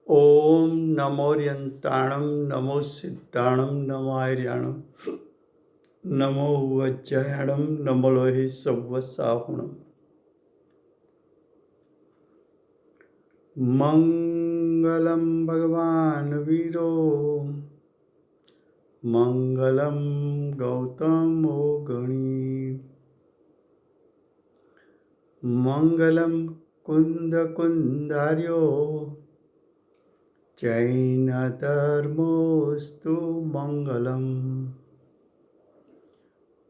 ओम नमोर्यंताणं नमो सिद्धाणं नमो आर्याणं नमो वज्रायणं नमो लोहे सव्वसाहुणं मंगलम भगवान वीरो मंगलम गौतमो गणी मंगलम कुंद कुंदार्यो जैन धर्मोस्तु मंगलम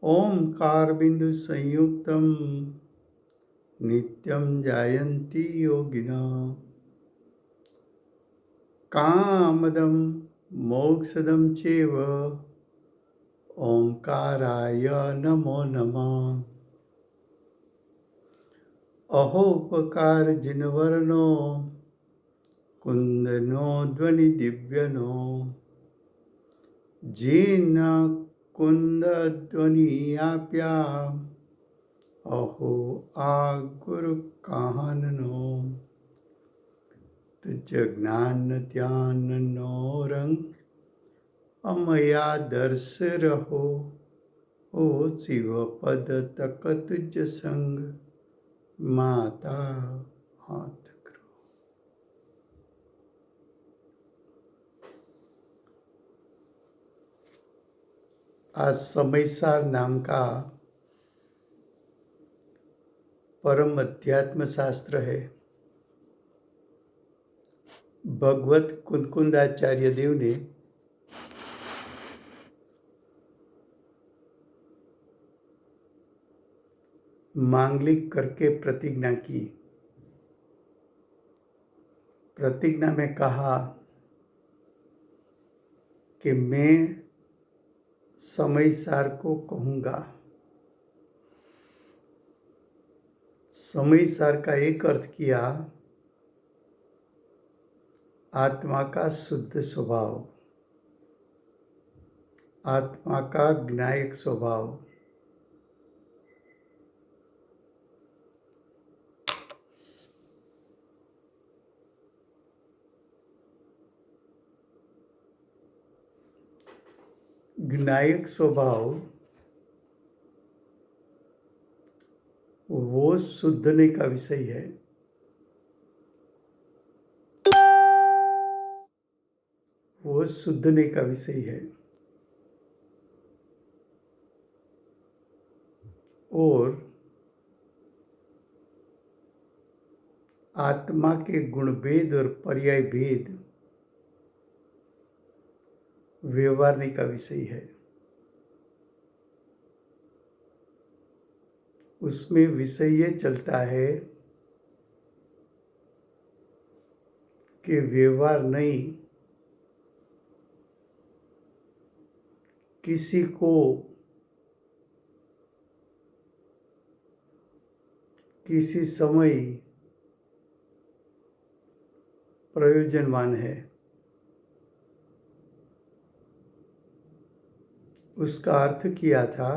ओंकार बिंदु संयुक्तम नित्यं जायन्ति योगिना कामदं मोक्षदं चैव ओंकाराय नमो नमः। अहोपकार जिनवर्णो कुंदनो ध्वनि दिव्यनो जिन कुंद ध्वनि आप्या अहो आ गुरु काहननो तुझ ज्ञान ध्यान नो रंग अमया दर्श रहो ओ शिव पद तक तुझ संग माता हाथ करो। आज समयसार नाम का परम अध्यात्म शास्त्र है। भगवत कुंकुंदाचार्य देव ने मांगलिक करके प्रतिज्ञा की। प्रतिज्ञा में कहा कि मैं समयसार को कहूँगा। समयसार का एक अर्थ किया आत्मा का शुद्ध स्वभाव, आत्मा का ज्ञायक स्वभाव। ज्ञायक स्वभाव वो शुद्धने का विषय है। वो शुद्धने का विषय है और आत्मा के गुण भेद और पर्याय भेद व्यवहारने का विषय है। उसमें विषय ये चलता है कि व्यवहार नहीं, किसी को किसी समय प्रयोजनवान है। उसका अर्थ किया था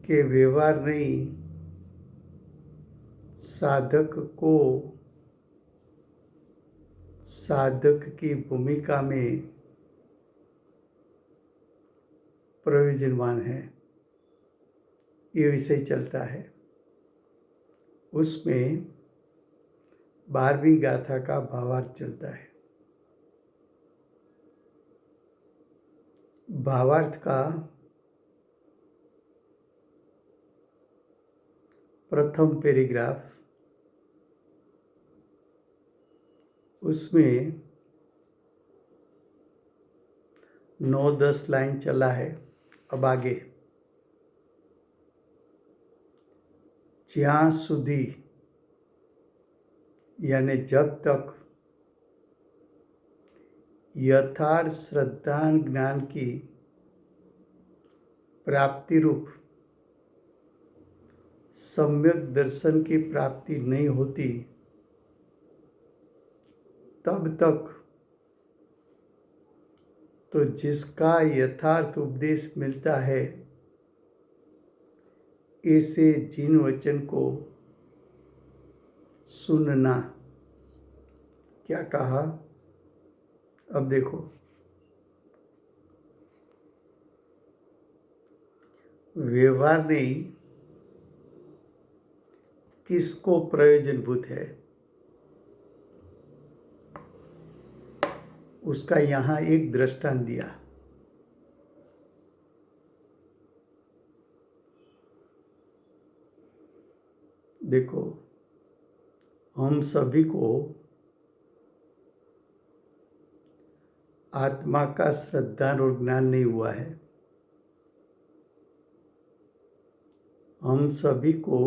कि व्यवहार नहीं, साधक को साधक की भूमिका में प्रयोजनवान है, ये विषय चलता है। उसमें 12वीं गाथा का भावार्थ चलता है। भावार्थ का प्रथम पैराग्राफ, उसमें 9-10 लाइन चला है। अब आगे, જ્યાં સુધી यानी जब तक यथार्थ श्रद्धा ज्ञान की प्राप्ति रूप सम्यक दर्शन की प्राप्ति नहीं होती, तब तक तो जिसका यथार्थ उपदेश मिलता है, ऐसे जिन वचन को सुनना क्या कहा? अब देखो, व्यवहार नहीं, किसको प्रयोजनभूत है उसका यहां एक दृष्टांत दिया। देखो, हम सभी को आत्मा का श्रद्धा और ज्ञान नहीं हुआ है। हम सभी को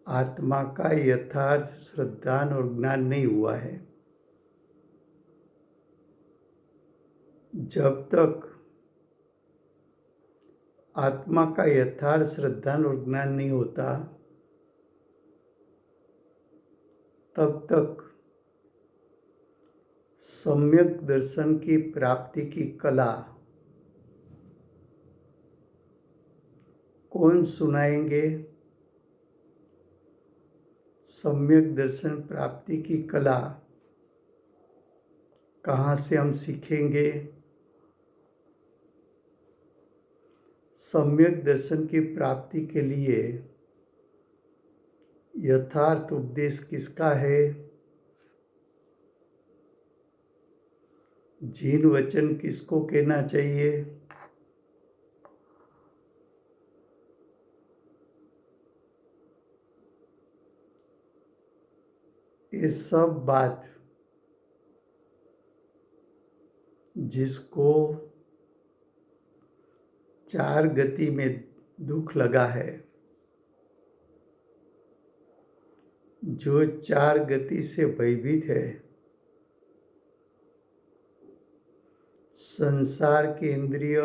आत्मा का यथार्थ श्रद्धा और ज्ञान नहीं हुआ है। जब तक आत्मा का यथार्थ श्रद्धा और ज्ञान नहीं होता, तब तक सम्यक दर्शन की प्राप्ति की कला कौन सुनाएंगे? सम्यक दर्शन प्राप्ति की कला कहाँ से हम सीखेंगे? सम्यक दर्शन की प्राप्ति के लिए यथार्थ उपदेश किसका है? जीन वचन किसको कहना चाहिए? ये सब बात जिसको चार गति में दुख लगा है, जो चार गति से भयभीत है, संसार के इंद्रिय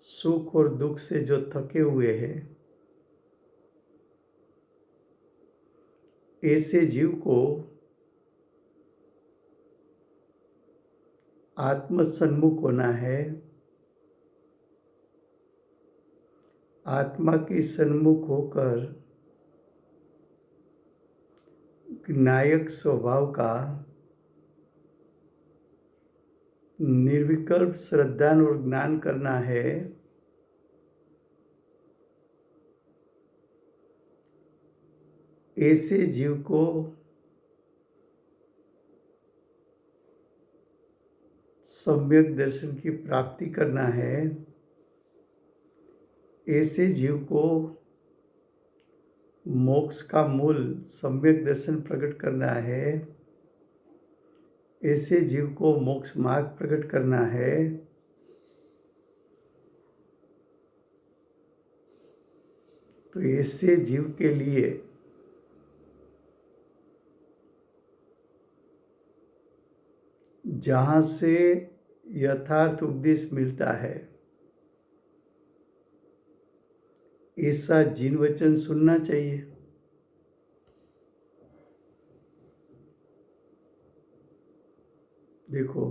सुख और दुख से जो थके हुए हैं, ऐसे जीव को आत्म सन्मुख होना है। आत्मा के सन्मुख होकर नायक स्वभाव का निर्विकल्प श्रद्धा और ज्ञान करना है। ऐसे जीव को सम्यक दर्शन की प्राप्ति करना है। ऐसे जीव को मोक्ष का मूल सम्यक दर्शन प्रकट करना है। ऐसे जीव को मोक्ष मार्ग प्रकट करना है। तो ऐसे जीव के लिए जहाँ से यथार्थ उपदेश मिलता है, ऐसा जीन वचन सुनना चाहिए। देखो,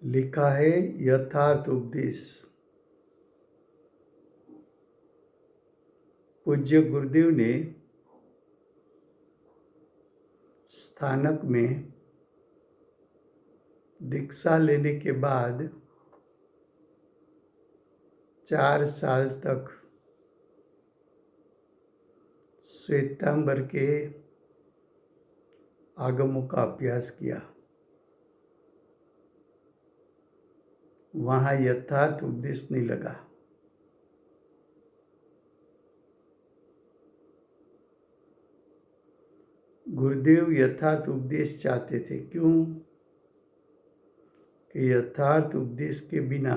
लिखा है यथार्थ उपदेश। पूज्य गुरुदेव ने स्थानक में दीक्षा लेने के बाद 4 साल तक श्वेतांबर के आगमों का अभ्यास किया। वहां यथार्थ उपदेश नहीं लगा। गुरुदेव यथार्थ उपदेश चाहते थे। क्यों? कि यथार्थ उपदेश के बिना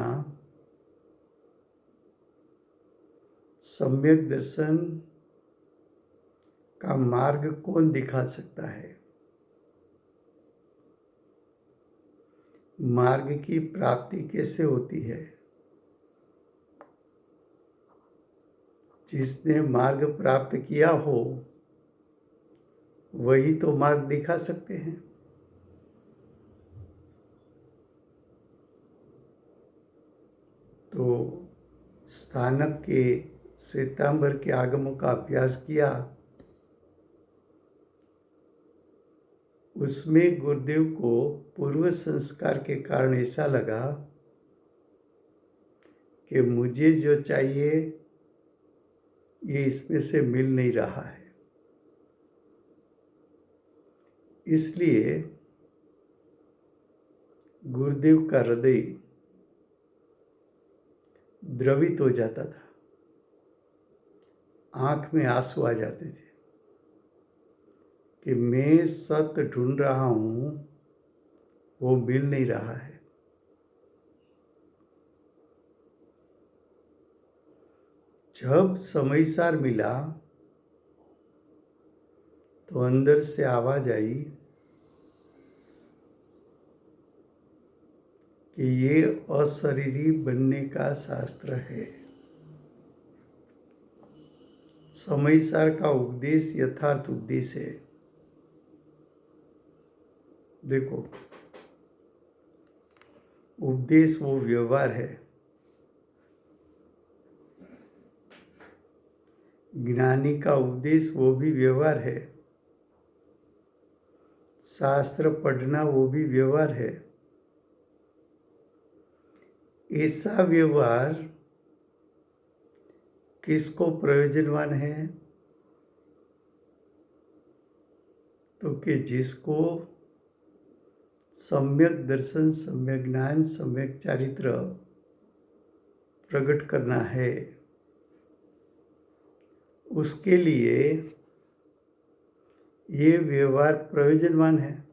सम्यक दर्शन का मार्ग कौन दिखा सकता है? मार्ग की प्राप्ति कैसे होती है? जिसने मार्ग प्राप्त किया हो वही तो मार्ग दिखा सकते हैं। तो स्थानक के श्वेतांबर के आगमों का अभ्यास किया, उसमें गुरुदेव को पूर्व संस्कार के कारण ऐसा लगा कि मुझे जो चाहिए ये इसमें से मिल नहीं रहा है। इसलिए गुरुदेव का हृदय द्रवित हो जाता था, आंख में आंसू आ जाते थे कि मैं सत्य ढूंढ रहा हूं, वो मिल नहीं रहा है। जब समयसार मिला तो अंदर से आवाज आई कि ये अशरीरी बनने का शास्त्र है। समयसार का उपदेश यथार्थ उपदेश है। देखो, उपदेश वो व्यवहार है। ज्ञानी का उपदेश वो भी व्यवहार है। शास्त्र पढ़ना वो भी व्यवहार है। ऐसा व्यवहार किसको प्रयोजनवान है? तो कि जिसको सम्यक दर्शन, सम्यक ज्ञान, सम्यक चारित्र प्रकट करना है, उसके लिए ये व्यवहार प्रयोजनवान है।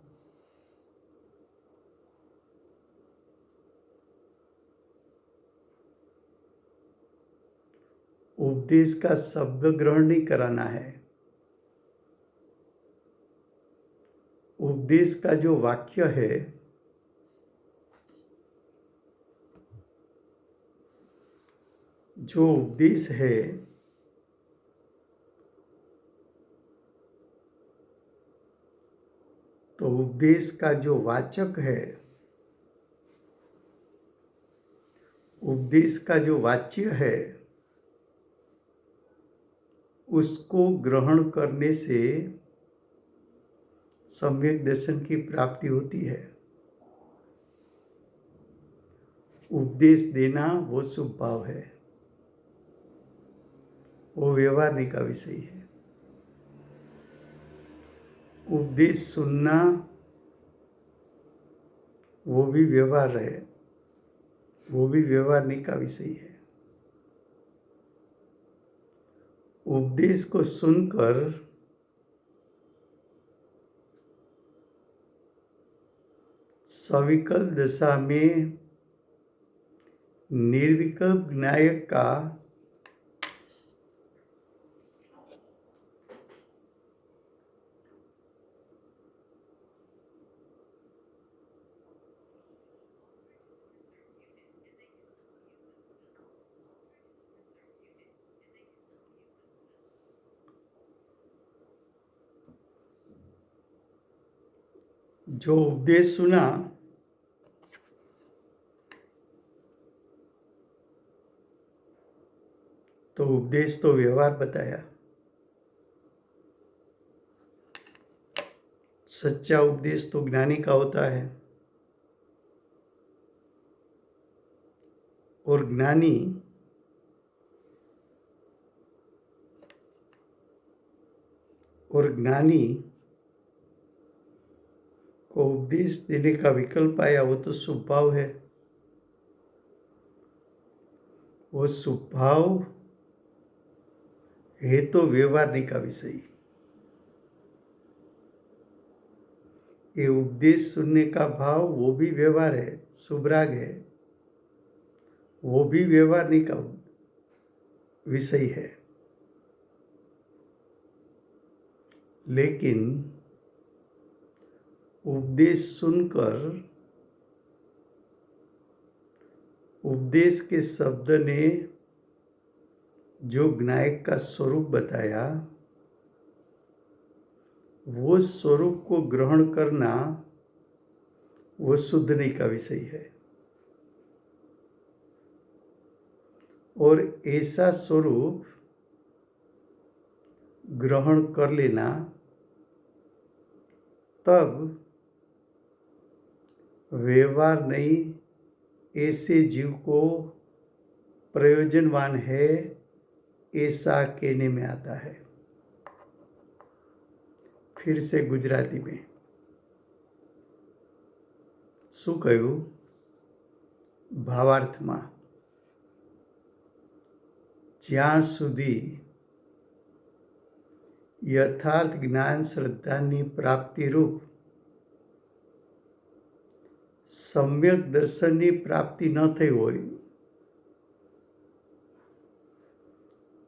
उपदेश का शब्द ग्रहण नहीं कराना है। उपदेश का जो वाक्य है, जो उपदेश है, तो उपदेश का जो वाचक है, उपदेश का जो वाच्य है, उसको ग्रहण करने से सम्यक दर्शन की प्राप्ति होती है। उपदेश देना वो शुभ भाव है, वो व्यवहार का विषय है। उपदेश सुनना वो भी व्यवहार है, वो भी व्यवहार का विषय है। उपदेश को सुनकर सविकल्प दशा में निर्विकल्प ज्ञायक का जो उपदेश सुना, तो उपदेश तो व्यवहार बताया। सच्चा उपदेश तो ज्ञानी का होता है, और ज्ञानी को उपदेश देने का विकल्प आया, वो तो स्वभाव है। वो स्वभाव है तो व्यवहार का विषय। ये उपदेश सुनने का भाव वो भी व्यवहार है, सुभराग है, वो भी व्यवहार का विषय है। लेकिन उपदेश सुनकर उपदेश के शब्द ने जो ज्ञायक का स्वरूप बताया, वो स्वरूप को ग्रहण करना वो शुद्धि का विषय है। और ऐसा स्वरूप ग्रहण कर लेना, तब व्यवहार नहीं ऐसे जीव को प्रयोजनवान है ऐसा कहने में आता है। फिर से गुजराती में શું કહ્યું? ભાવાર્થમાં જ્યાં સુધી યથાર્થ જ્ઞાન શ્રદ્ધાની પ્રાપ્તિરૂપ સમ્યક દર્શનની પ્રાપ્તિ ન થઈ હોય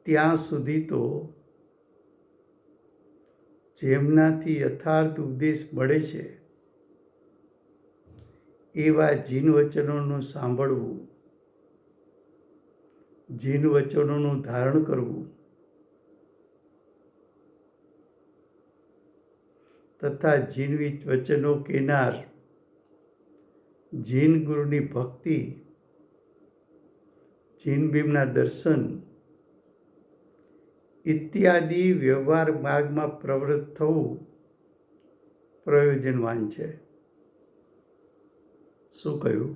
ત્યાં સુધી તો જેમનાથી યથાર્થ ઉપદેશ મળે છે એવા જીન વચનોનું સાંભળવું, જીન વચનોનું ધારણ કરવું તથા જીન વચનો કહેનાર જીન ગુરુની ભક્તિ, જીન ભીમના દર્શન ઇત્યાદિ વ્યવહાર માર્ગમાં પ્રવૃત્ત થવું પ્રયોજનવાન છે। શું કહ્યું?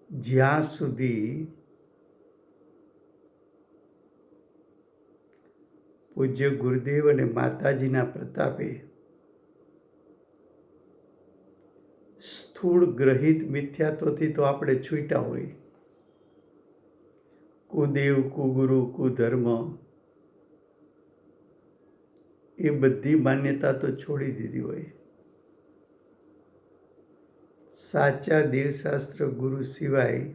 જ્યાં સુધી પૂજ્ય ગુરુદેવ અને માતાજીના પ્રતાપે સ્થૂળ ગ્રહિત મિથ્યાત્વથી તો આપણે છૂટ્યા હોય, કુદેવ, કુગુરુ, કુધર્મ એ બધી માન્યતા તો છોડી દીધી હોય, સાચા દેવશાસ્ત્ર ગુરુ સિવાય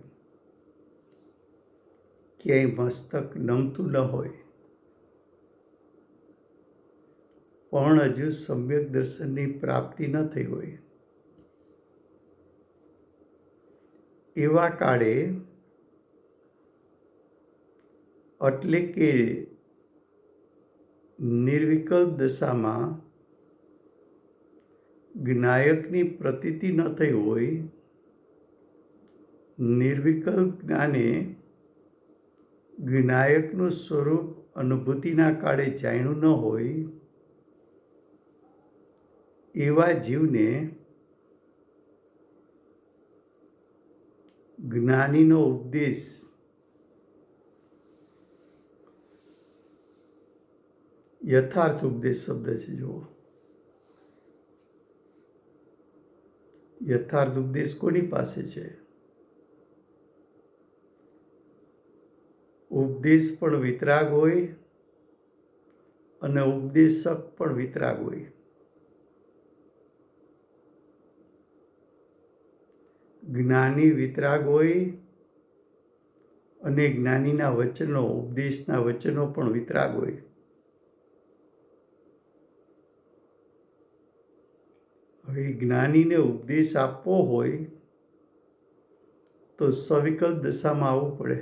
ક્યાંય મસ્તક નમતું ન હોય, પણ હજુ સમ્યક દર્શનની પ્રાપ્તિ ન થઈ હોય એવા કાળે, એટલે કે નિર્વિકલ્પ દશામાં જ્ઞાયકની પ્રતીતિ ન થઈ હોય, નિર્વિકલ્પ જ્ઞાને જ્ઞાયકનું સ્વરૂપ અનુભૂતિના કાળે જાણ્યું ન હોય એવા જીવને જ્ઞાનીનો ઉપદેશ યથાર્થ ઉપદેશ શબ્દ છે। જુઓ, યથાર્થ ઉપદેશ કોની પાસે છે? ઉપદેશ પણ વિતરાગ હોય અને ઉપદેશક પણ વિતરાગ હોય। જ્ઞાની વિતરાગ હોય અને જ્ઞાનીના વચનો, ઉપદેશના વચનો પણ વિતરાગ હોય। હવે જ્ઞાનીને ઉપદેશ આપવો હોય તો સવિકલ્પ દશામાં આવવું પડે।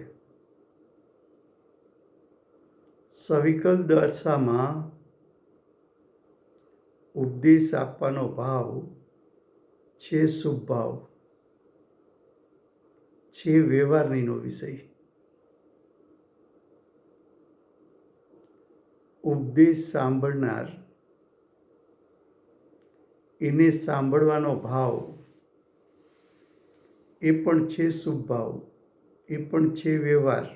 સવિકલ્પ દશામાં ઉપદેશ આપવાનો ભાવ છે શુભ ભાવ, છે વ્યવહારનીનો વિષય। ઉપદેશ સાંભળનાર એને સાંભળવાનો ભાવ એ પણ છે શુભ ભાવ, એ પણ છે વ્યવહાર।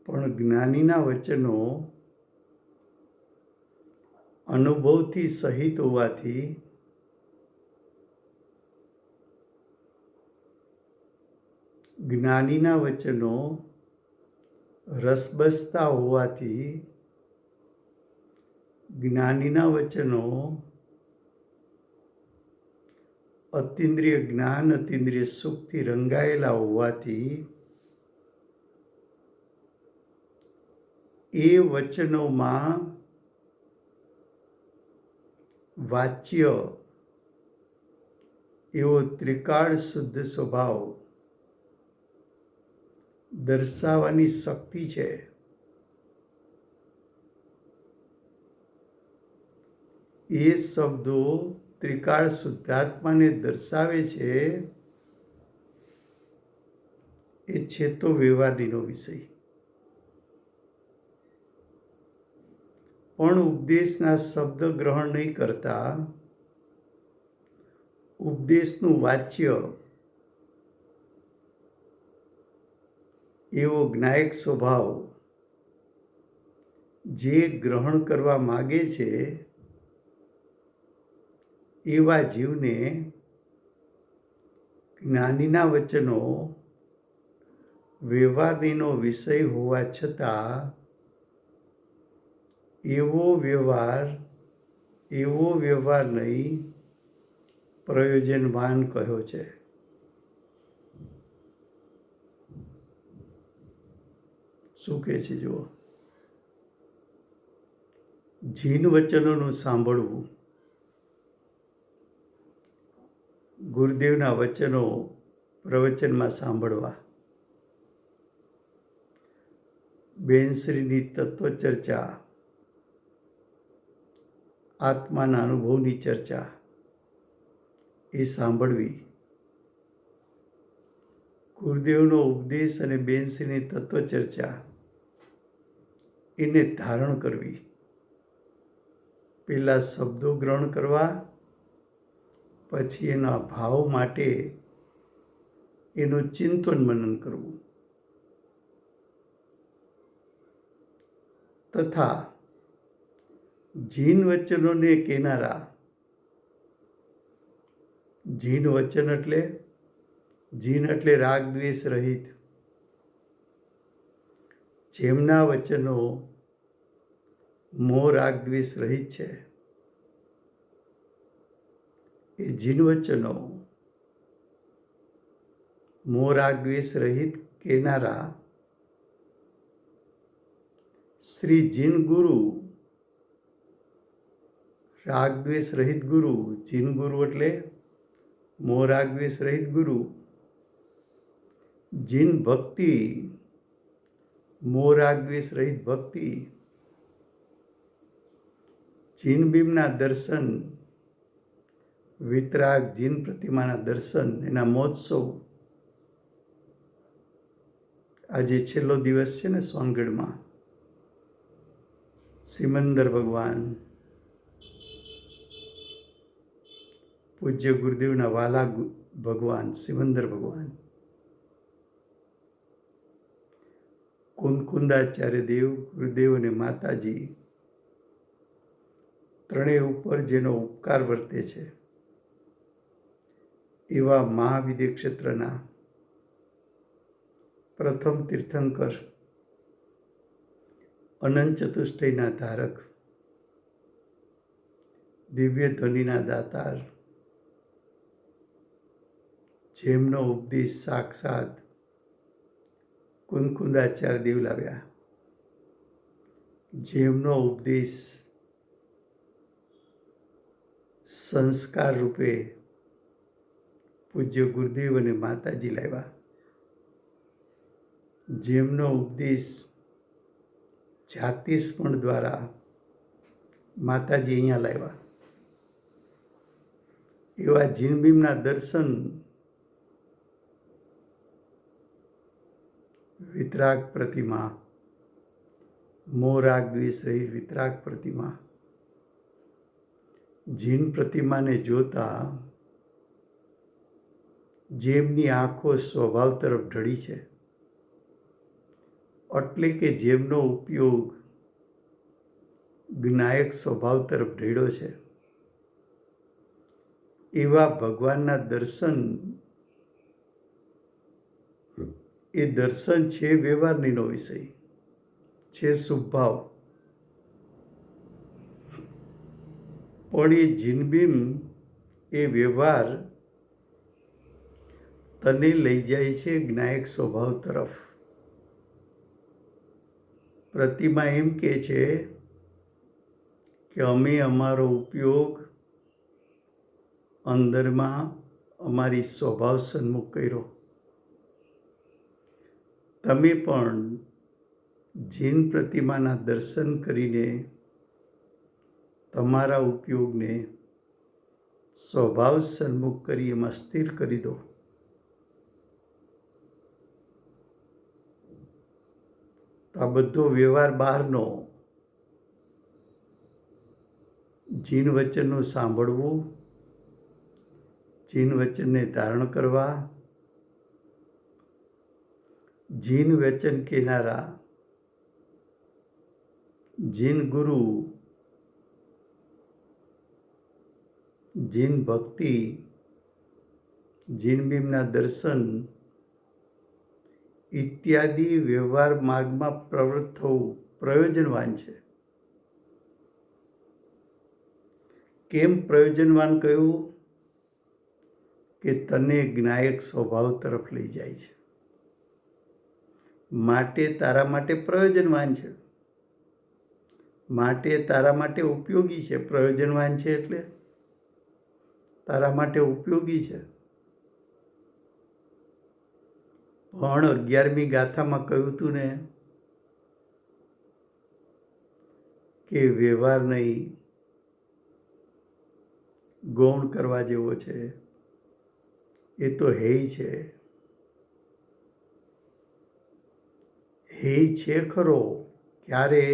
પણ જ્ઞાનીના વચનો અનુભવથી સહિત હોવાથી જ્ઞાનીના વચનો રસબસતા હોવાથી જ્ઞાનીના વચનો અતિન્દ્રિય જ્ઞાન, અતિન્દ્રિય સુખથી રંગાયેલા હોવાથી એ વચનોમાં વાચ્ય એવો ત્રિકાળ શુદ્ધ સ્વભાવ દર્શાવવાની શક્તિ છે। એ શબ્દો ત્રિકાળ શુદ્ધાત્માને દર્શાવે છે એ છે તો વ્યવહારનો વિષય. પણ ઉપદેશના શબ્દ ગ્રહણ નહીં કરતા ઉપદેશનું વાચ્ય એવો જ્ઞાયક સ્વભાવ જે ગ્રહણ કરવા માગે છે એવા જીવને જ્ઞાનીના વચનો વ્યવહારનો વિષય હોવા છતાં એવો વ્યવહાર નહીં પ્રયોજનવાન કહ્યો છે. શું કહે છે જુઓ. જીન વચનોનું સાંભળવું, ગુરુદેવના વચનો પ્રવચનમાં સાંભળવા, બેનશ્રીની તત્વચર્ચા, આત્માના અનુભવની ચર્ચા એ સાંભળવી, ગુરુદેવનો ઉપદેશ અને બેનશ્રીની તત્વચર્ચા એને ધારણ કરવી, પહેલાં શબ્દો ગ્રહણ કરવા, પછી એના ભાવ માટે એનું ચિંતન મનન કરવું તથા જીન વચનોને કહેનારા, જીન વચન એટલે રાગ દ્વેષ રહિત, જેમના વચનો મોહ રાગ દ્વેષ રહિત છે એ જીન વચનો મોહ રાગ દ્વેષ રહિત કહેનારા શ્રી જીન ગુરુ, રાગ દ્વેષ રહિત ગુરુ, જીન ગુરુ એટલે મોહ રાગ દ્વેષ રહિત ગુરુ, જીન ભક્તિ, મોહ રાગ દ્વેષ રહિત ભક્તિ, જીન બીમના દર્શન, વિતરાગ જીન પ્રતિમાના દર્શન, એના મહોત્સવ. આજે છેલ્લો દિવસ છે ને સોનગઢમાં, સિમંદર ભગવાન, પૂજ્ય ગુરુદેવના વાલા ભગવાન સિમંદર ભગવાન, કુંદકુંદાચાર્ય દેવ, ગુરુદેવ અને માતાજી ત્રણેય ઉપર જેનો ઉપકાર વર્તે છે એવા મહાવિદ્ય ક્ષેત્રના પ્રથમ તીર્થંકર, અનંત ચતુષ્ટયના ધારક, દિવ્ય ધ્વનિના દાતાર, જેમનો ઉપદેશ સાક્ષાત કુંદકુંદાચાર્ય દેવ લાવ્યા, જેમનો ઉપદેશ સંસ્કાર રૂપે પૂજ્ય ગુરુદેવ અને માતાજી લાવ્યા, જેમનો ઉપદેશ જાતિસ્મરણ દ્વારા માતાજી અહીંયા લાવ્યા, એવા જીનબીમના દર્શન, વિતરાગ પ્રતિમા, મોહ રાગ દ્વેષ રહિત વિતરાગ પ્રતિમા, જીન પ્રતિમાને જોતા જેમની આંખો સ્વભાવ તરફ ઢળી છે, એટલે કે જેમનો ઉપયોગ જ્ઞાયક સ્વભાવ તરફ ઢળ્યો છે, એવા ભગવાનના દર્શન, એ દર્શન છે વ્યવહારનો વિષય, છે શુભભાવ. પણ એ જીનબીમ એ વ્યવહાર તને લઈ જાય છે જ્ઞાયક સ્વભાવ તરફ. પ્રતિમા એમ કહે છે કે અમે અમારો ઉપયોગ અંદરમાં અમારી સ્વભાવ સન્મુખ કર્યો. તમે પણ જીન પ્રતિમાના દર્શન કરીને તમારા ઉપયોગને સ્વભાવ સન્મુખ કરી એમાં સ્થિર કરી દો. તો આ બધો વ્યવહાર બહારનો, જીન વચનનું સાંભળવું, જીન વચનને ધારણ કરવા, જીન વચન કહેનારા જીન ગુરુ, જીન ભક્તિ, જીન બીમના દર્શન ઇત્યાદિ વ્યવહાર માર્ગમાં પ્રવૃત્ત થવું પ્રયોજનવાન છે. કેમ પ્રયોજનવાન કહ્યું? કે તને જ્ઞાયક સ્વભાવ તરફ લઈ જાય છે, માટે તારા માટે પ્રયોજનવાન છે, માટે તારા માટે ઉપયોગી છે. પ્રયોજનવાન છે એટલે તારા માટે ઉપયોગી છે. પણ 11મી ગાથામાં કહ્યું હતું ને કે વ્યવહાર નહીં, ગૌણ કરવા જેવો છે, એ તો હેય છે. હેય છે ખરો. ક્યારે?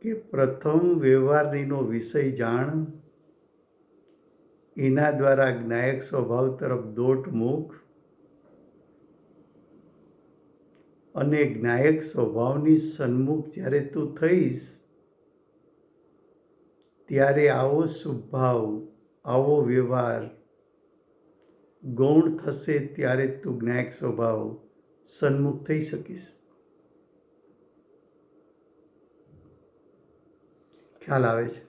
કે પ્રથમ વ્યવહારનીનો વિષય જાણ, એના દ્વારા જ્ઞાયક સ્વભાવ તરફ દોટ મૂક, અને જ્ઞાયક સ્વભાવની સન્મુખ જ્યારે તું થઈશ ત્યારે આવો સ્વભાવ, આવો વ્યવહાર ગૌણ થશે, ત્યારે તું જ્ઞાયક સ્વભાવ સન્મુખ થઈ શકીશ. ખ્યાલ આવે છે?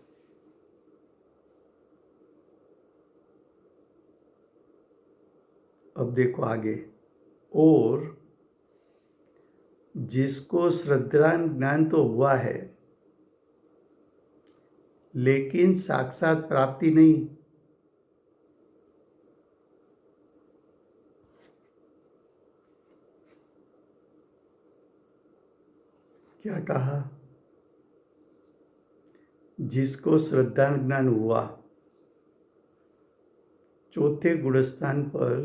अब देखो आगे. और जिसको श्रद्धा ज्ञान तो हुआ है लेकिन साक्षात प्राप्ति नहीं, क्या कहा? जिसको श्रद्धा ज्ञान हुआ, चौथे गुणस्थान पर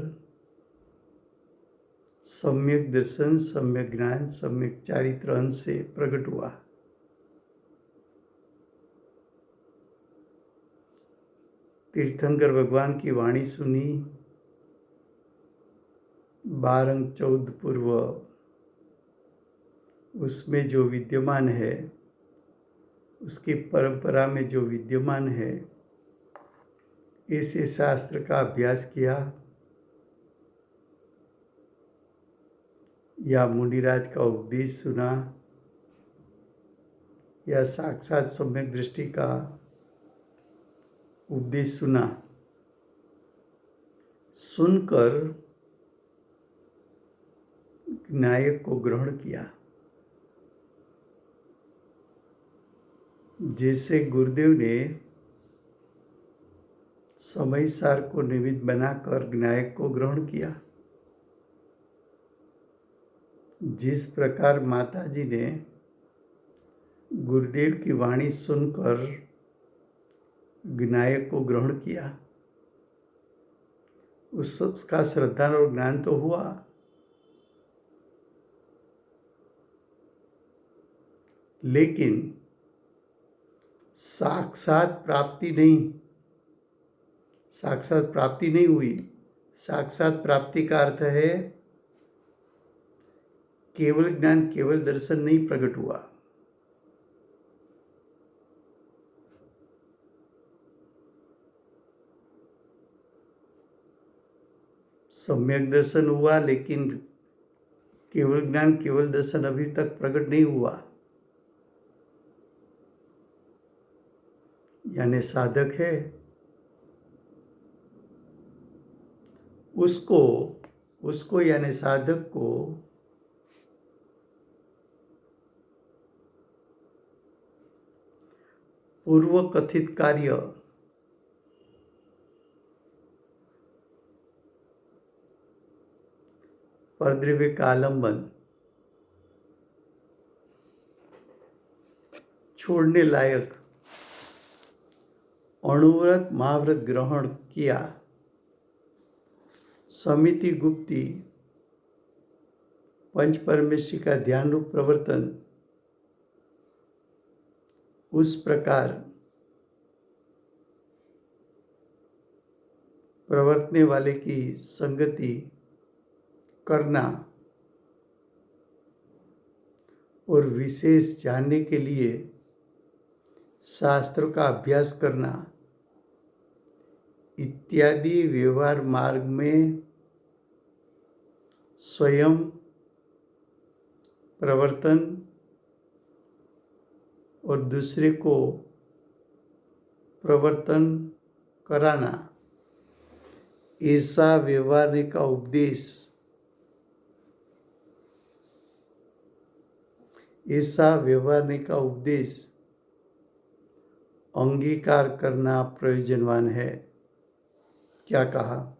सम्यक दर्शन, सम्यक ज्ञान, सम्यक चारित्र अंश से प्रकट हुआ. तीर्थंकर भगवान की वाणी सुनी, 12 अंक 14 पूर्व, उसमें जो विद्यमान है, उसकी परंपरा में जो विद्यमान है, ऐसे शास्त्र का अभ्यास किया, या मुनिराज का उपदेश सुना, या साक्षात सम्यक दृष्टि का उपदेश सुना, सुनकर ज्ञायक को ग्रहण किया. जैसे गुरुदेव ने समय सार को निमित्त बनाकर ज्ञायक को ग्रहण किया, जिस प्रकार माताजी ने गुरुदेव की वाणी सुनकर ज्ञायक को ग्रहण किया, उसका श्रद्धा और ज्ञान तो हुआ, लेकिन साक्षात प्राप्ति नहीं, साक्षात प्राप्ति नहीं हुई. साक्षात प्राप्ति का अर्थ है केवल ज्ञान, केवल दर्शन नहीं प्रकट हुआ. सम्यक दर्शन हुआ, लेकिन केवल ज्ञान, केवल दर्शन अभी तक प्रकट नहीं हुआ. यानी साधक है, उसको यानी साधक को पूर्व कथित कार्य परद्रव्य का आलंबन छोड़ने लायक अणुव्रत महाव्रत ग्रहण किया, समिति गुप्ती पंच परमेष्ठी का ध्यान रूप प्रवर्तन उस प्रकार प्रवर्तने वाले की संगति करना और विशेष जानने के लिए शास्त्रों का अभ्यास करना इत्यादि व्यवहार मार्ग में स्वयं प्रवर्तन और दूसरे को प्रवर्तन कराना, ऐसा व्यवहार का उपदेश, ऐसा व्यवहार का उपदेश अंगीकार करना प्रयोजनवान है। क्या कहा?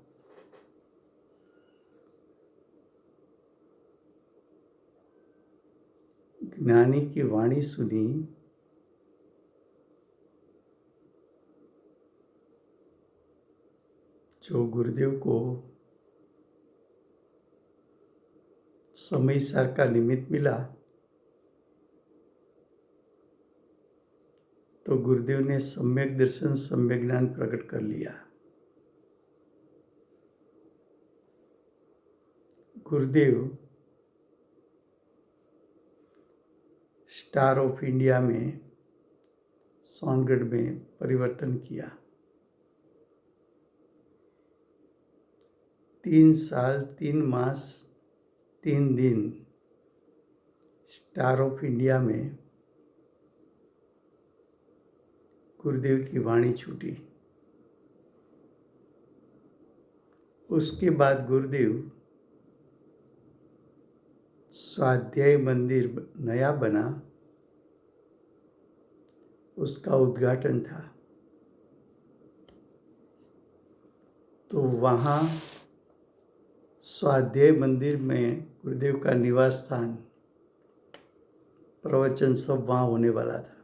ज्ञानी की वाणी सुनी, जो गुरुदेव को समय सार का निमित्त मिला, तो गुरुदेव ने सम्यक दर्शन सम्यक ज्ञान प्रकट कर लिया। गुरुदेव स्टार ऑफ इंडिया में सोनगढ़ में परिवर्तन किया। 3 साल 3 मास 3 दिन स्टार ऑफ इंडिया में गुरुदेव की वाणी छूटी। उसके बाद गुरुदेव स्वाध्याय मंदिर नया बना, उसका उद्घाटन था। तो वहाँ स्वाध्याय मंदिर में गुरुदेव का निवास स्थान, प्रवचन सब वहाँ होने वाला था।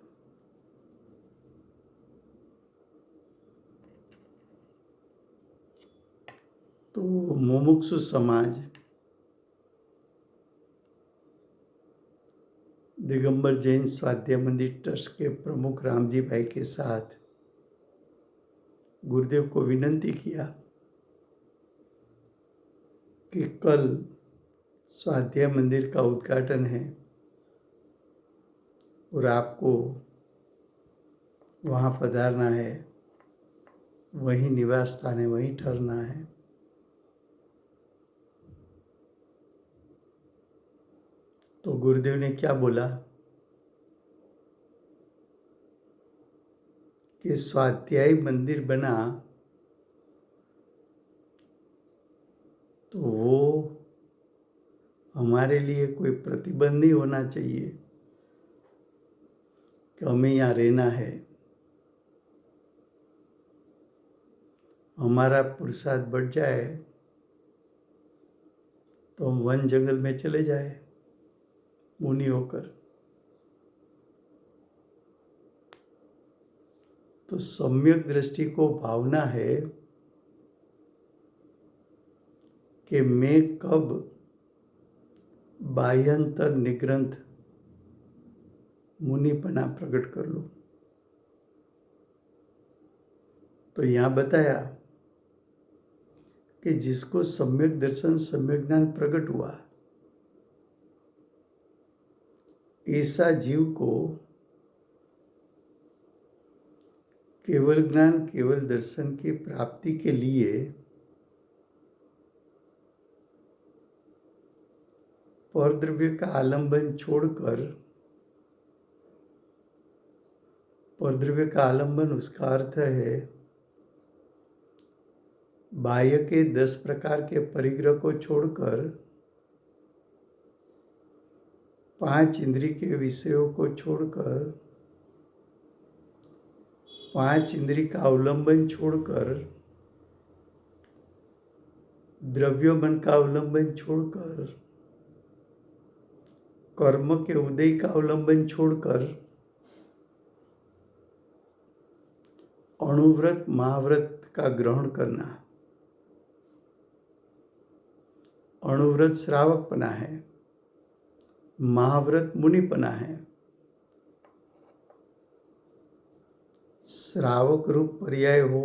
तो मुमुक्षु समाज दिगंबर जैन स्वाध्याय मंदिर ट्रस्ट के प्रमुख रामजी भाई के साथ गुरुदेव को विनंती किया कि कल स्वाध्याय मंदिर का उद्घाटन है और आपको वहाँ पधारना है, वहीं निवास स्थान है, वहीं ठहरना है। तो गुरुदेव ने क्या बोला कि स्वाध्याय मंदिर बना तो वो हमारे लिए कोई प्रतिबंध नहीं होना चाहिए कि हमें यहाँ रहना है। हमारा पुरुषार्थ बढ़ जाए तो हम वन जंगल में चले जाए मुनि होकर। तो सम्यक दृष्टि को भावना है कि मैं कब बाह्यंतर निग्रंथ मुनिपना प्रकट कर लूं। तो यहाँ बताया कि जिसको सम्यक दर्शन सम्यक ज्ञान प्रकट हुआ, ऐसा जीव को केवल ज्ञान केवल दर्शन की प्राप्ति के लिए परद्रव्य का आलंबन छोड़कर, परद्रव्य का आलंबन उसका अर्थ है बाह्य के 10 प्रकार के परिग्रह को छोड़कर 5 इंद्रिय के विषयों को छोड़कर, 5 इंद्रिय का अवलंबन छोड़कर, द्रव्य मन का अवलंबन छोड़कर, कर्म के उदय का अवलंबन छोड़कर अणुव्रत महाव्रत का ग्रहण करना। अणुव्रत श्रावकपना है, महाव्रत मुनिपना है। श्रावक रूप पर्याय हो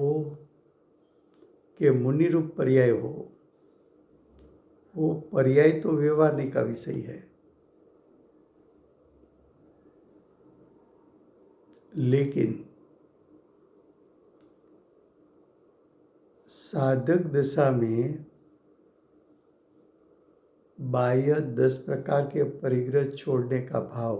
कि मुनि रूप पर्याय हो, वो पर्याय तो व्यवहारने का विषय है। लेकिन साधक दशा में बाह्य 10 प्रकार के परिग्रह छोड़ने का भाव,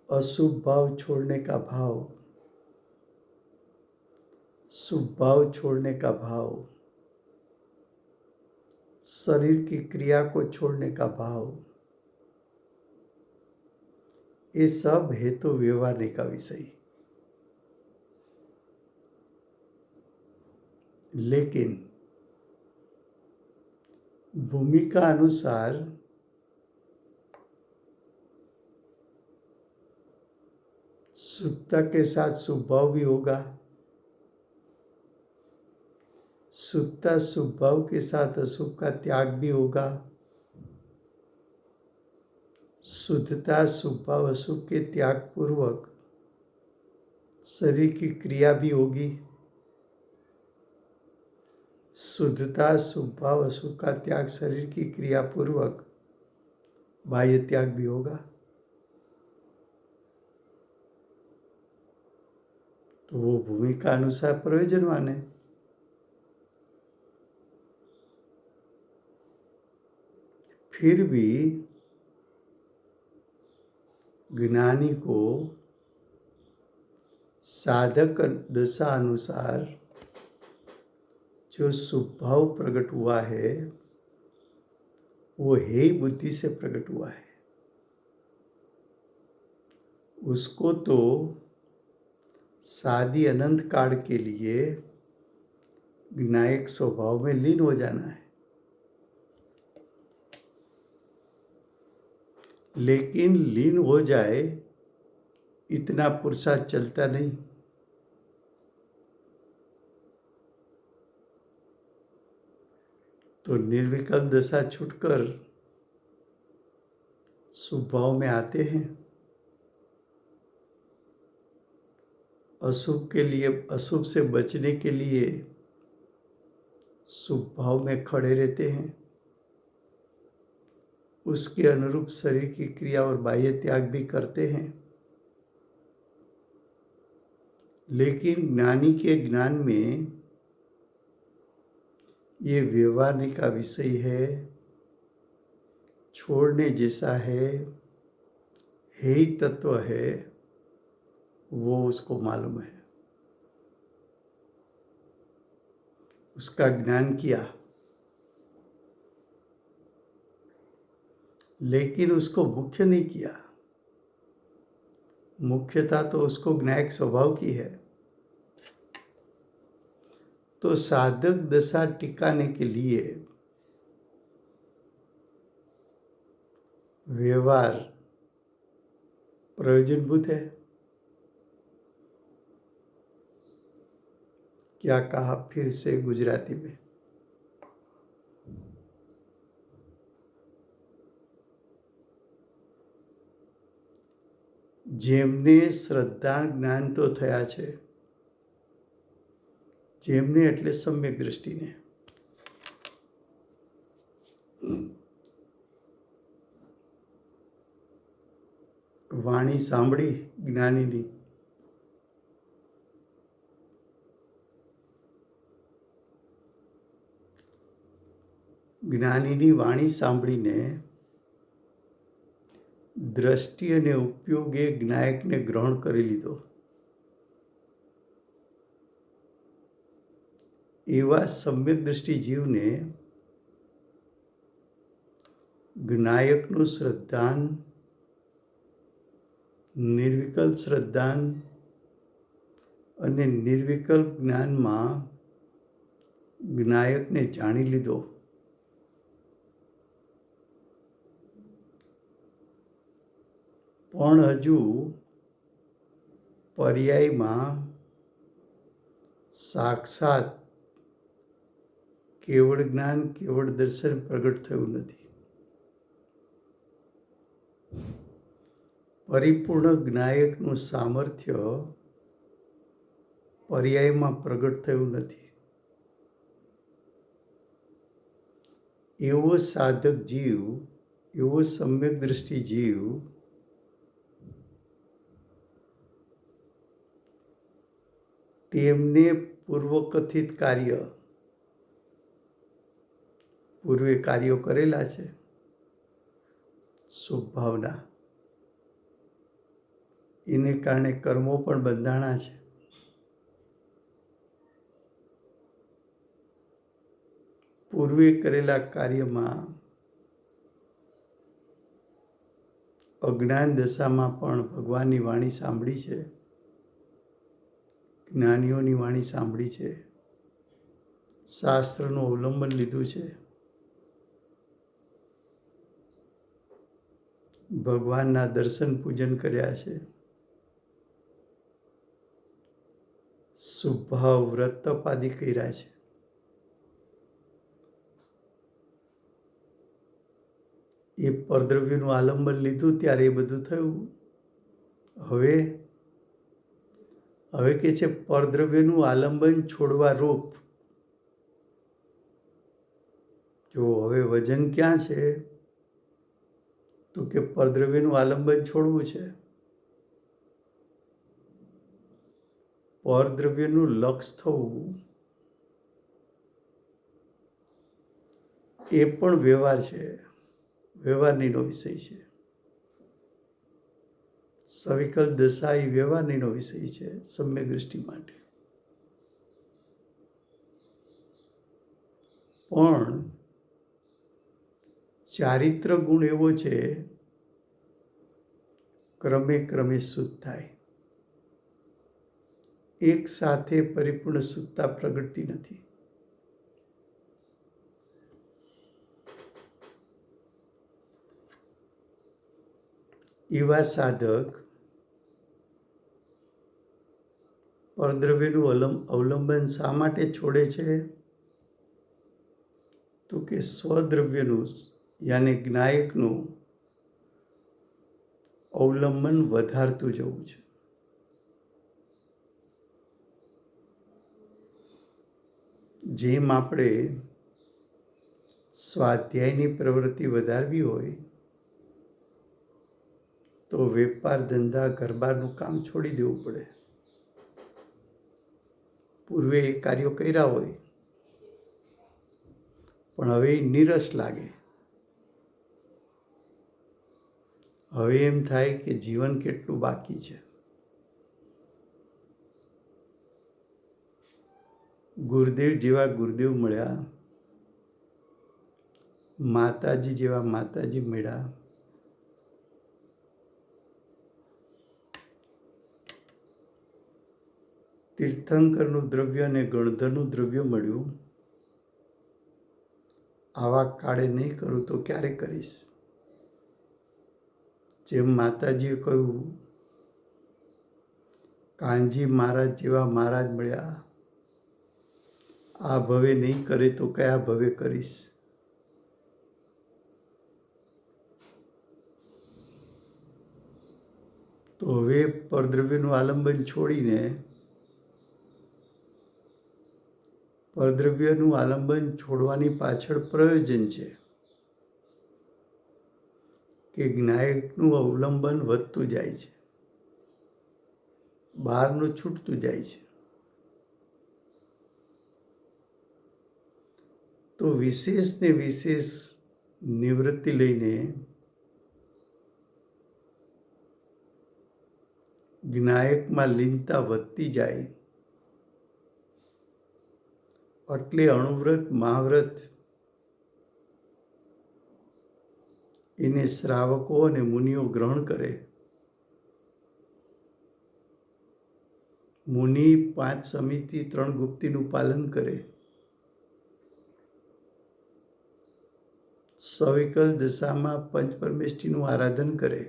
अशुभ भाव छोड़ने का भाव, शुभ भाव छोड़ने का भाव, शरीर की क्रिया को छोड़ने का भाव, ये सब हेतु व्यवहारने का विषय। लेकिन भूमिका अनुसार शुद्धता के साथ शुभ भाव भी होगा, शुद्धता शुभ भाव के साथ अशुभ का त्याग भी होगा, शुद्धता शुभ भाव अशुभ के त्याग पूर्वक शरीर की क्रिया भी होगी, शुद्धता शुभ भाव अशुभ का त्याग शरीर की क्रिया पूर्वक बाह्य त्याग भी होगा। तो वो भूमिका अनुसार प्रयोजनवान है। फिर भी ज्ञानी को साधक दशा अनुसार जो शुभ भाव प्रकट हुआ है वो हे बुद्धि से प्रकट हुआ है, उसको तो शादी अनंत काल के लिए ज्ञायक स्वभाव में लीन हो जाना है। लेकिन लीन हो जाए इतना पुरुषार्थ चलता नहीं। तो निर्विकल्प दशा छूटकर शुभ भाव में आते हैं, अशुभ के लिए, अशुभ से बचने के लिए शुभ भाव में खड़े रहते हैं, उसके अनुरूप शरीर की क्रिया और बाह्य त्याग भी करते हैं। लेकिन ज्ञानी के ज्ञान में ये व्यवहारने का विषय है, छोड़ने जैसा है, ही तत्व है, वो उसको मालूम है, उसका ज्ञान किया। लेकिन उसको मुख्य नहीं किया, मुख्यता तो उसको ज्ञायक स्वभाव की है। तो साधक दशा टिकाने के लिए व्यवहार प्रयोजनभूत है। क्या कहा फिर से गुजराती में? જેમને શ્રદ્ધા જ્ઞાન તો થયા છે, જેમને એટલે સમ્યક દ્રષ્ટિને, વાણી સાંભળી જ્ઞાનીની, જ્ઞાનીની વાણી સાંભળીને દ્રષ્ટિ અને ઉપયોગે જ્ઞાયકને ગ્રહણ કરી લીધો, એવા સમ્યક દ્રષ્ટિ જીવને જ્ઞાયકનું શ્રદ્ધાન, નિર્વિકલ્પ શ્રદ્ધાન અને નિર્વિકલ્પ જ્ઞાનમાં જ્ઞાયકને જાણી લીધો। પણ હજુ પર્યાયમાં સાક્ષાત કેવળ જ્ઞાન, કેવળ દર્શન પ્રગટ થયું નથી. પરિપૂર્ણ જ્ઞાયકનું સામર્થ્ય પર્યાયમાં પ્રગટ થયું નથી. એવો સાધક જીવ, એવો સમ્યક દ્રષ્ટિ જીવ તેમને પૂર્વકથિત કાર્ય, પૂર્વે કાર્યો કરેલા છે, શુભ ભાવના, એને કારણે કર્મો પણ બંધાણા છે. પૂર્વે કરેલા કાર્યમાં અજ્ઞાન દશામાં પણ ભગવાનની વાણી સાંભળી છે, જ્ઞાનીઓની વાણી સાંભળી છે, શાસ્ત્રનું અવલંબન લીધું છે, ભગવાનના દર્શન પૂજન કર્યા છે, શુભભાવ વ્રત તપ આદિ કર્યા છે. એ પરદ્રવ્યનું આલંબન લીધું ત્યારે એ બધું થયું. હવે કે છે પરદ્રવ્યનું આલંબન છોડવા રૂપ. જો હવે વજન ક્યાં છે? તો કે પરદ્રવ્યનું આલંબન છોડવું છે. પરદ્રવ્યનું લક્ષ થવું એ પણ વ્યવહાર છે, વ્યવહારનીનો વિષય છે. સવિકલ દશા એ વ્યવહારનીનો વિષય છે સમ્યક દ્રષ્ટિ માટે. પણ ચારિત્ર ગુણ એવો છે ક્રમે ક્રમે શુદ્ધ થાય. એક સાથે પરિપૂર્ણ શુદ્ધતા પ્રગટતી નથી. એવા સાધક પરદ્રવ્યનું અવલંબન શા માટે છોડે છે? તો કે સ્વદ્રવ્યનું યાને જ્ઞાયકનું અવલંબન વધારતું જવું છે. જેમ આપણે સ્વાધ્યાયની પ્રવૃત્તિ વધારવી હોય તો વેપાર ધંધા ઘરબારનું કામ છોડી દેવું પડે. પૂર્વે એ કાર્યો કર્યા હોય પણ હવે નીરસ લાગે. હવે એમ થાય કે જીવન કેટલું બાકી છે. ગુરુદેવ જેવા ગુરુદેવ મળ્યા, માતાજી જેવા માતાજી મળ્યા, તીર્થંકરનું દ્રવ્ય અને ગણધરનું દ્રવ્ય મળ્યું. આવા કાળે નહીં કરું તો ક્યારે કરીશ? જેમ માતાજીએ કહ્યું, કાનજી મહારાજ જેવા મહારાજ મળ્યા, આ ભવે નહીં કરે તો કયા ભવે કરીશ? તો હવે પરદ્રવ્યનું આલંબન છોડીને પરદ્રવ્યનું આલંબન છોડવાની પાછળ પ્રયોજન છે કે જ્ઞાયકનું અવલંબન વધતું જાય છે, બહારનું છૂટતું જાય છે. તો વિશેષ ને વિશેષ નિવૃત્તિ લઈને જ્ઞાયકમાં લીનતા વધતી જાય એટલે અણુવ્રત મહાવ્રત એને શ્રાવકો અને મુનિઓ ગ્રહણ કરે. મુનિ 5 સમિતિ 3 ગુપ્તીનું પાલન કરે. સવિકલ દશામાં પંચ પરમેષ્ઠીનું આરાધન કરે.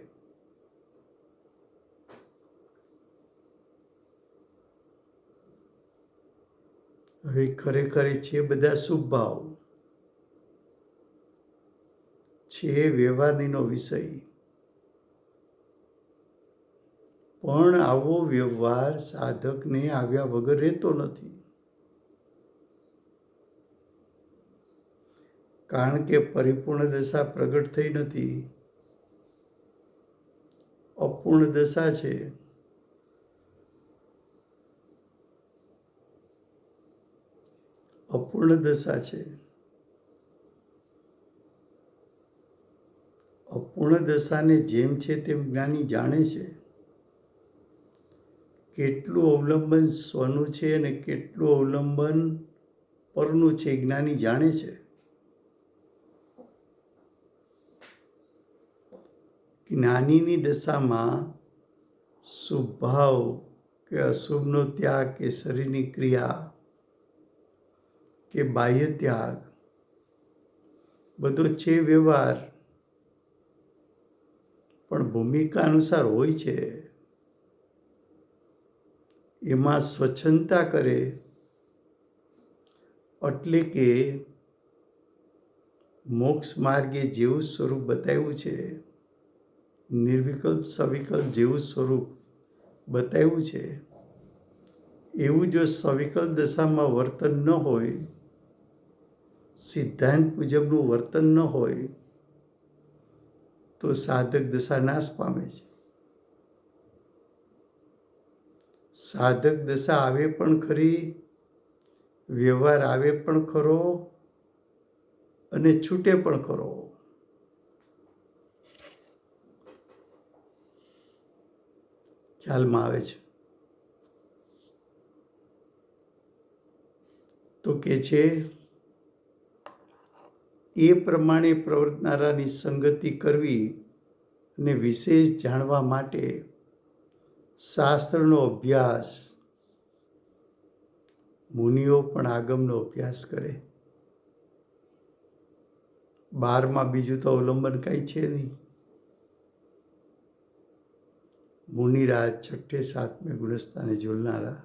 હવે ખરેખર છે બધા શુભ ભાવ, છે વ્યવહારનો વિષય, પણ આવો વ્યવહાર સાધકને આવ્યા વગર રહેતો નથી. કારણ કે પરિપૂર્ણ દશા પ્રગટ થઈ નથી, અપૂર્ણ દશા છે. અપૂર્ણ દશા છે. અપૂર્ણ દશાને જેમ છે તેમ જ્ઞાની જાણે છે. કેટલું અવલંબન સ્વનું છે અને કેટલું અવલંબન પરનું છે જ્ઞાની જાણે છે. જ્ઞાનીની દશામાં શુભ ભાવ કે અશુભનો ત્યાગ કે શરીરની ક્રિયા કે બાહ્ય ત્યાગ બધો છે વ્યવહાર, પણ ભૂમિકા અનુસાર હોય છે. એમાં સ્વચ્છંદતા કરે એટલે કે મોક્ષ માર્ગે જેવું સ્વરૂપ બતાવ્યું છે, નિર્વિકલ્પ સવિકલ્પ જેવું સ્વરૂપ બતાવ્યું છે, એવું જો સવિકલ્પ દશામાં વર્તન ન હોય, સિદ્ધાંત મુજબનું વર્તન ન હોય, તો સાધક દશા નાશ પામે છે. સાધક દશા આવે પણ ખરી, વ્યવહાર આવે પણ ખરો અને છૂટે પણ ખરો. ખ્યાલમાં આવે છે. તો કે છે એ પ્રમાણે પ્રવર્તનારાની સંગતિ કરવી અને વિશેષ જાણવા માટે શાસ્ત્રનો અભ્યાસ. મુનિઓ પણ આગમનો અભ્યાસ કરે. 12માં બીજું તો અવલંબન કાંઈ છે નહીં. મુનિરાજ 6-7 ગુણસ્થાને ઝૂલનારા,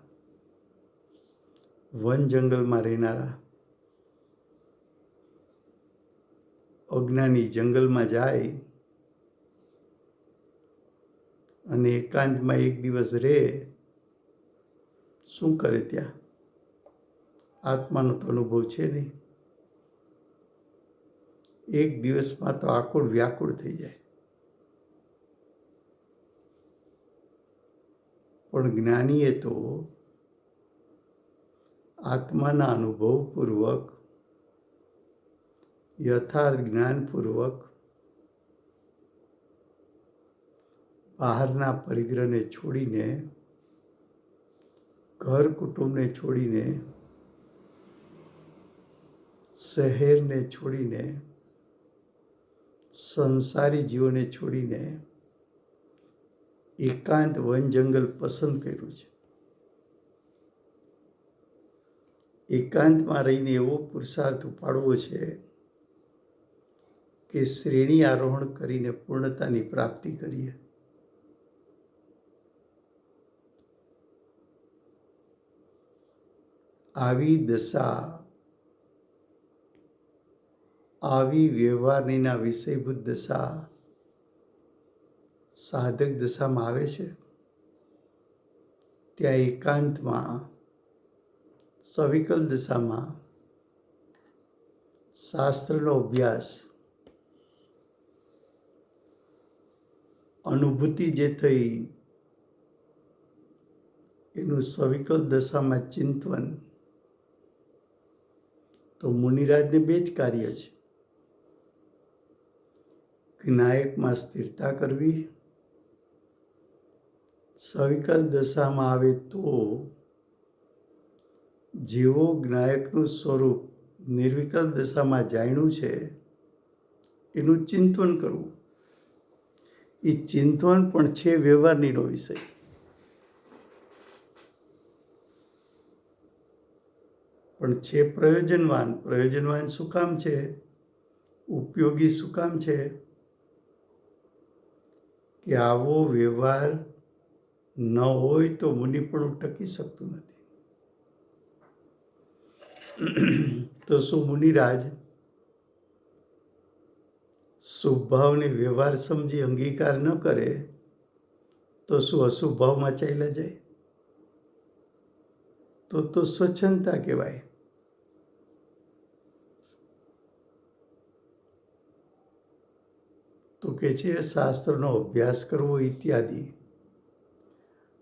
વન જંગલમાં રહેનારા, અજ્ઞાની જંગલમાં જાય અને એકાંતમાં એક દિવસ રહે. શું કરે ત્યાં? આત્માનો તો અનુભવ છે નહીં. એક દિવસમાં તો આકુળ વ્યાકુળ થઈ જાય. પણ જ્ઞાનીએ તો આત્માના અનુભવપૂર્વક, યથાર્થ જ્ઞાનપૂર્વક બહારના પરિગ્રહને છોડીને, ઘર કુટુંબને છોડીને, શહેરને છોડીને, સંસારી જીવોને છોડીને એકાંત વન જંગલ પસંદ કર્યું છે. એકાંતમાં રહીને એવો પુરુષાર્થ ઉપાડવો છે કે શ્રેણી આરોહણ કરીને પૂર્ણતાની પ્રાપ્તિ કરીએ. આવી દશા, આવી વ્યવહારની વિષયભૂત દશા સાધક દશામાં આવે છે. ત્યાં એકાંતમાં, સવિકલ્પ દશામાં શાસ્ત્રનો અભ્યાસ, અનુભૂતિ જે થઈ એનું સવિકલ્પ દશામાં ચિંતન. તો મુનિરાજને 2 જ કાર્ય છે. જ્ઞાયકમાં સ્થિરતા કરવી, સવિકલ્પ દશામાં આવે તો જેવો જ્ઞાયકનું સ્વરૂપ નિર્વિકલ્પ દશામાં જાણ્યું છે એનું ચિંતન કરવું. એ ચિંતન પણ છે વ્યવહારનો વિષય. પણ છે પ્રયોજનવાન. પ્રયોજનવાન શું કામ છે? ઉપયોગી શું કામ છે? કે આવો વ્યવહાર ન હોય તો મુનિ પણ ટકી શકતું નથી. તો શું મુનિરાજ શુભ ભાવને વ્યવહાર સમજી અંગીકાર ન કરે તો શું અશુભ ભાવમાં ચાલ્યા જાય? તો સ્વચ્છંદતા કહેવાય. તો કે છે શાસ્ત્રનો અભ્યાસ કરવો ઇત્યાદિ.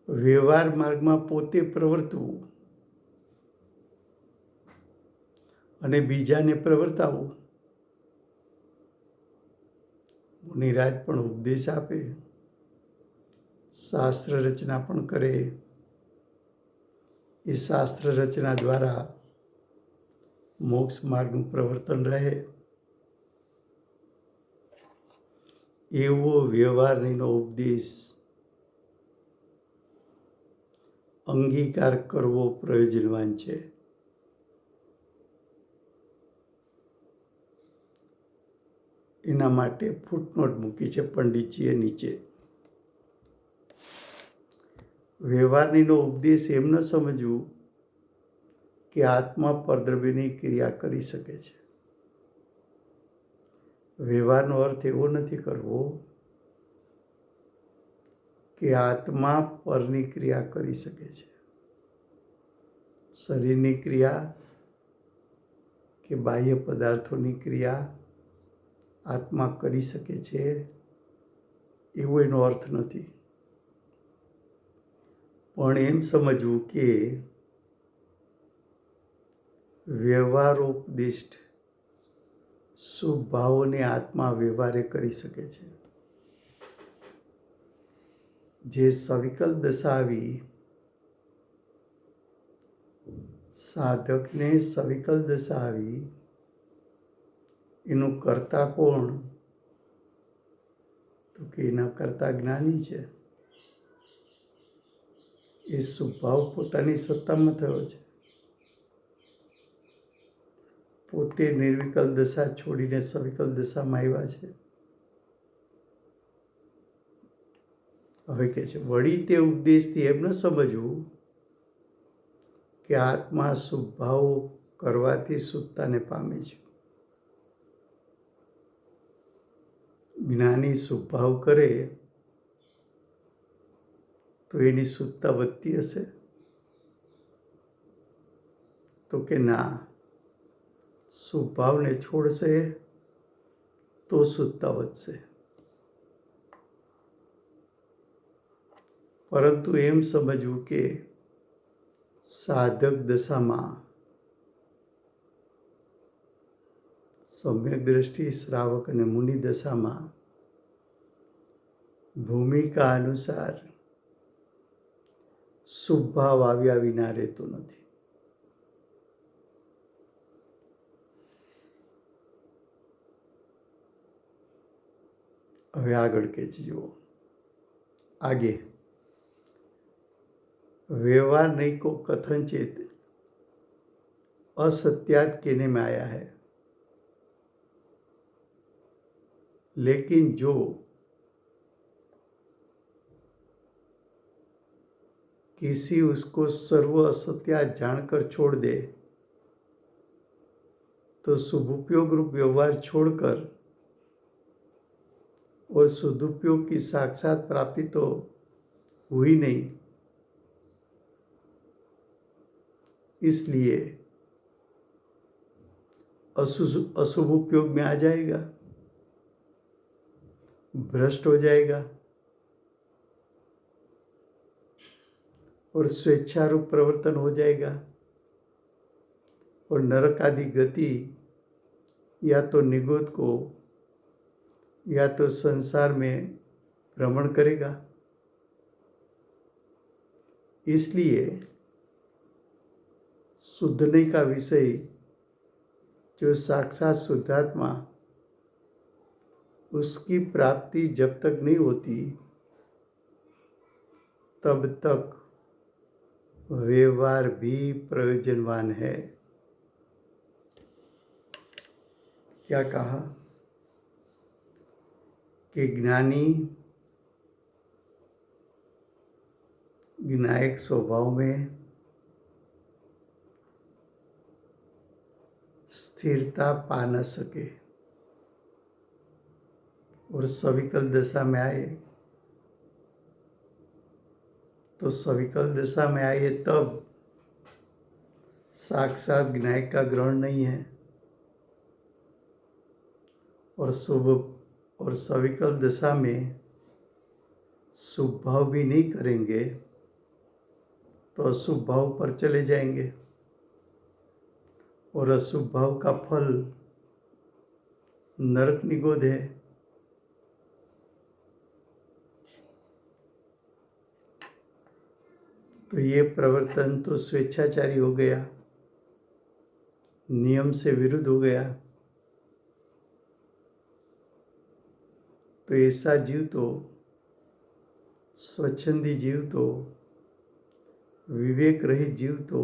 વ્યવહાર માર્ગમાં પોતે પ્રવર્તવું અને બીજાને પ્રવર્તાવવું. મુનિરાજ પણ ઉપદેશ આપે, શાસ્ત્ર રચના પણ કરે. એ શાસ્ત્ર રચના દ્વારા મોક્ષ માર્ગનું પ્રવર્તન રહે એવો વ્યવહારનો ઉપદેશ અંગીકાર કરવો પ્રયોજનવાન છે. એના માટે ફૂટનોટ મૂકી છે પંડિતજીએ નીચે. વ્યવહારનો ઉપદેશ એમ ન સમજવું કે આત્મા પરદ્રવ્યની ક્રિયા કરી શકે છે. વ્યવહારનો અર્થ એવો નથી કરવો કે આત્મા પરની ક્રિયા કરી શકે છે. શરીરની ક્રિયા કે બાહ્ય પદાર્થોની ક્રિયા આત્મા કરી શકે છે એવો એનો અર્થ નથી. પણ એમ સમજવું કે વ્યવહારોપદિષ્ટ શુભ ભાવોને આત્મા વ્યવહારે કરી શકે છે. જે સવિકલ દશા આવી, સાધકને સવિકલ દશા આવી, એનું કર્તા કોણ? તો કે એના કર્તા જ્ઞાની છે. એ શુભભાવ પોતાની સત્તામાં થયો છે. પોતે નિર્વિકલ દશા છોડીને સવિકલ દશામાં આવ્યા છે. હવે કે છે વળી તે ઉપદેશથી એમ ન સમજવું કે આત્મા શુભભાવો કરવાથી શુદ્ધતાને પામે છે. જ્ઞાની શુભભાવ કરે તો એની શુદ્ધતા વધતી હશે? તો કે ના, શુભભાવને છોડશે તો શુદ્ધતા વધશે. પરંતુ એમ સમજવું કે સાધક દશામાં સમ્યક દ્રષ્ટિ શ્રાવક અને મુનિ દશામાં ભૂમિકા અનુસાર શુભ ભાવ આવ્યા વિના રહેતો નથી. હવે આગળ કે છે જુઓ, आगे व्यवहार नहीं को कथनचित असत्यात कहने में आया है, लेकिन जो किसी उसको सर्व असत्यात जानकर छोड़ दे तो शुभोपयोग रूप व्यवहार छोड़कर और सदुपयोग की साक्षात प्राप्ति तो हुई नहीं, इसलिए अशुभ उपयोग में आ जाएगा, भ्रष्ट हो जाएगा और स्वेच्छारूप प्रवर्तन हो जाएगा और नरक आदि गति या तो निगोद को या तो संसार में भ्रमण करेगा। इसलिए शुद्धने का विषय जो साक्षात शुद्धात्मा, उसकी प्राप्ति जब तक नहीं होती तब तक व्यवहार भी प्रयोजनवान है। क्या कहा कि ज्ञानी ज्ञायक स्वभाव में स्थिरता पा न सके और सविकल दशा में आए तो सविकल दशा में आए तब साक्षात ज्ञायक का ग्रहण नहीं है और शुभ और सविकल दशा में शुभ भाव भी नहीं करेंगे तो अशुभ भाव पर चले जाएंगे और अशुभ भाव का फल नरक निगोद है। तो ये प्रवर्तन तो स्वेच्छाचारी हो गया, नियम से विरुद्ध हो गया। तो ऐसा जीव तो स्वच्छंदी जीव तो विवेक रहित जीव तो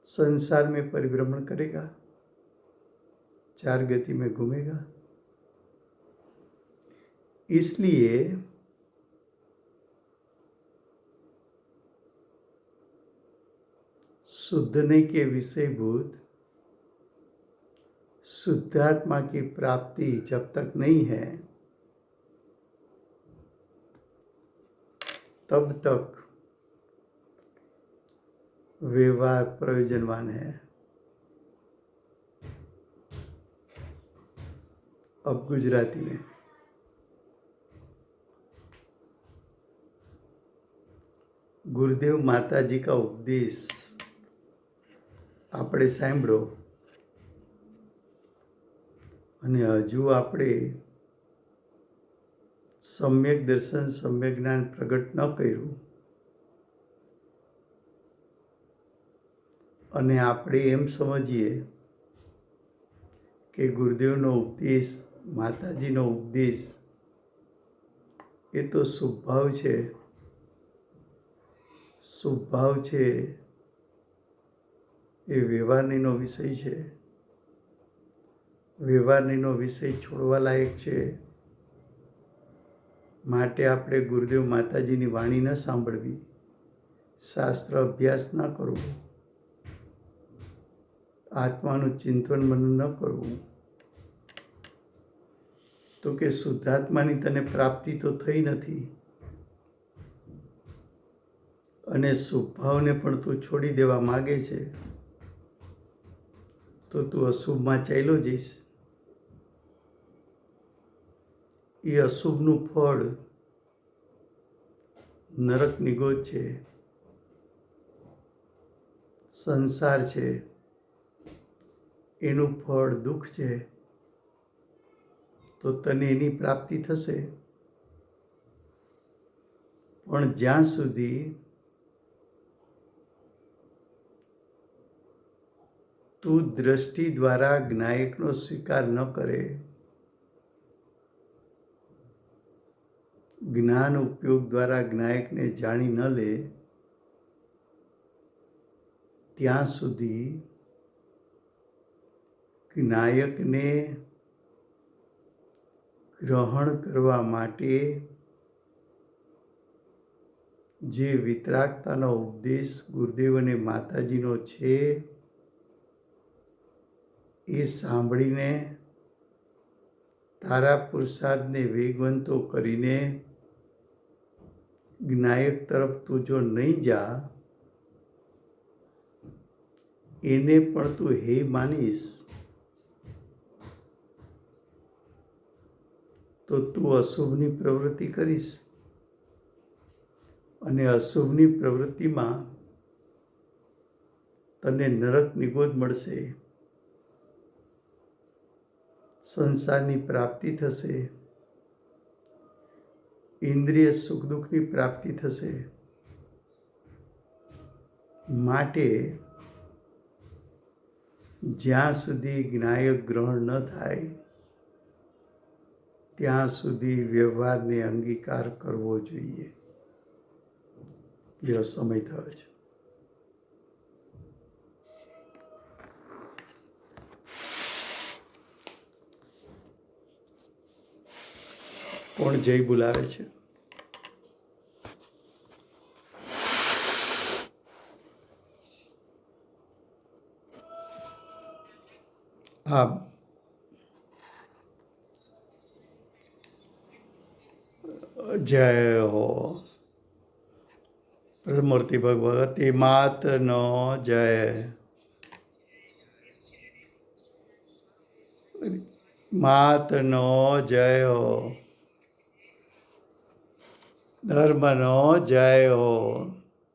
संसार में परिभ्रमण करेगा, चार गति में घूमेगा। इसलिए शुद्धने के विषयभूत शुद्धात्मा की प्राप्ति जब तक नहीं है तब तक व्यवहार प्रयोजनवान है। अब गुजराती में गुरुदेव माताजी का उपदेश આપણે સાંભળો અને હજુ આપણે સમ્યક દર્શન સમ્યક જ્ઞાન પ્રગટ ન કર્યું અને આપણે એમ સમજીએ કે ગુરુદેવનો ઉપદેશ માતાજીનો ઉપદેશ એ તો શુભભાવ છે, શુભભાવ છે એ વ્યવહારનીનો વિષય છે, વ્યવહારનીનો વિષય છોડવા લાયક છે। માટે આપણે ગુરુદેવ માતાજીની વાણી ન સાંભળવી, શાસ્ત્ર અભ્યાસ ન કરવો, આત્માનું ચિંતન મનન ન કરવું। તો કે શુદ્ધાત્માની તને પ્રાપ્તિ તો થઈ નથી અને શુભભાવને પણ તું છોડી દેવા માગે છે તો તું અશુભમાં ચાલ્યો જઈશ। એ અશુભનું ફળ નરક નિગોદ છે, સંસાર છે, એનું ફળ દુઃખ છે। તો તને એની પ્રાપ્તિ થશે પણ જ્યાં સુધી તું દ્રષ્ટિ દ્વારા જ્ઞાયકનો સ્વીકાર ન કરે, જ્ઞાન ઉપયોગ દ્વારા જ્ઞાયકને જાણી ન લે ત્યાં સુધી જ્ઞાયકને ગ્રહણ કરવા માટે જે વિતરાગતાનો ઉપદેશ ગુરુદેવ અને માતાજીનો છે એ સાંભળીને તારા પુરુષાર્થને વેગવંતો કરીને જ્ઞાયક તરફ તું જો નહીં જા, એને પણ તું હે માનીશ તો તું અશુભની પ્રવૃત્તિ કરીશ અને અશુભની પ્રવૃત્તિમાં તને નરક નિગોદ મળશે, સંસારની પ્રાપ્તિ થશે, ઇન્દ્રિય સુખ દુઃખની પ્રાપ્તિ થશે। માટે જ્યાં સુધી જ્ઞાયક ગ્રહણ ન થાય ત્યાં સુધી વ્યવહારને અંગીકાર કરવો જોઈએ। લ્યો સમય થયો છે। કોણ જય બોલાવે છે? હા, જય હો. મૂર્તિ ભગવતી માતનો જય. માતનો જય હો. ધર્મનો જય હો.